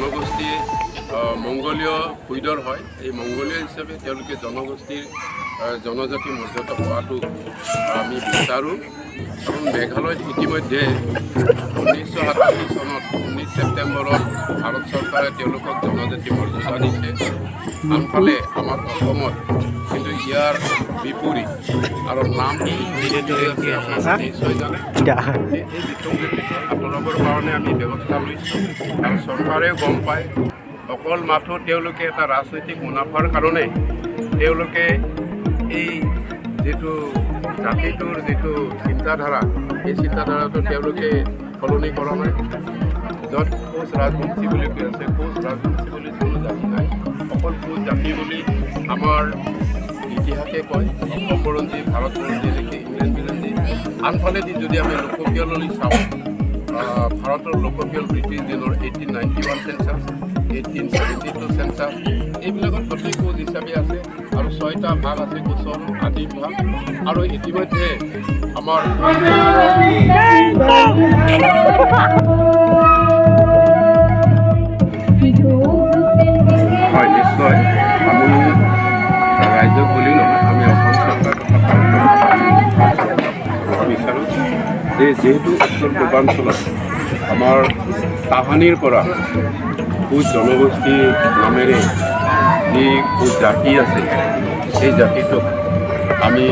জনগোষ্ঠী মংগোলীয় ভূইদৰ হয়। এই মংগোলীয় হিচাপে তেওঁলোকে জনগোষ্ঠীৰ জনজাতি মৰ্যাদা পোৱাটো আমি বিচাৰোঁ। কাৰণ মেঘালয়ত ইতিমধ্যে 1987 চনত 19 ছেপ্টেম্বৰত ভাৰত চৰকাৰে তেওঁলোকক জনজাতি মৰ্যাদা দিছে। আনফালে আমাৰ অসমত কিন্তু ইয়াৰ বিপৰীত আৰু নাম নিশ্চয় জানে। এই বিসংগতিটো আঁতৰাবৰ কাৰণে আমি ব্যৱস্থা লৈছোঁ আৰু চৰকাৰেও গম পায়। অকল মাথো তেওঁলোকে এটা ৰাজনৈতিক মুনাফাৰ কাৰণে তেওঁলোকে এই যিটো জাতিটোৰ যিটো চিন্তাধাৰা, এই চিন্তাধাৰাটো তেওঁলোকে সলনি কৰা নাই। য'ত কোচ ৰাজবংশী বুলি কৈ আছে, কোচ ৰাজবংশী বুলি কোনো জাতি নাই, অকল কোচ জাতি বুলি আমাৰ ইতিহাসে কয়। অসম বুৰঞ্জী, ভাৰত বুৰঞ্জী, লিখি ইংলেণ্ড বুৰঞ্জী। আনফালেদি যদি আমি লোকপিয়ললৈ চাওঁ, ভাৰতৰ লোকপিয়ল ব্ৰিটিছ দিনৰ 1891 চেঞ্চাছ, 1872 চেঞ্চাছ, এইবিলাকত গোটেই কোচ হিচাপে আছে আৰু 6টা ভাগ আছে কোচৰ আদি ভাগ। আৰু ইতিমধ্যে আমাৰ হয় নিশ্চয় আমি ৰাইজক বুলি নহয়, আমি অসম চৰকাৰ তথা বিচাৰোঁ যে যিহেতু উত্তৰ পূৰ্বাঞ্চলত আমাৰ তাহানিৰ পৰা কোচ জনগোষ্ঠী নামেৰে যি কোচ জাতি আছে, সেই জাতিটোক আমি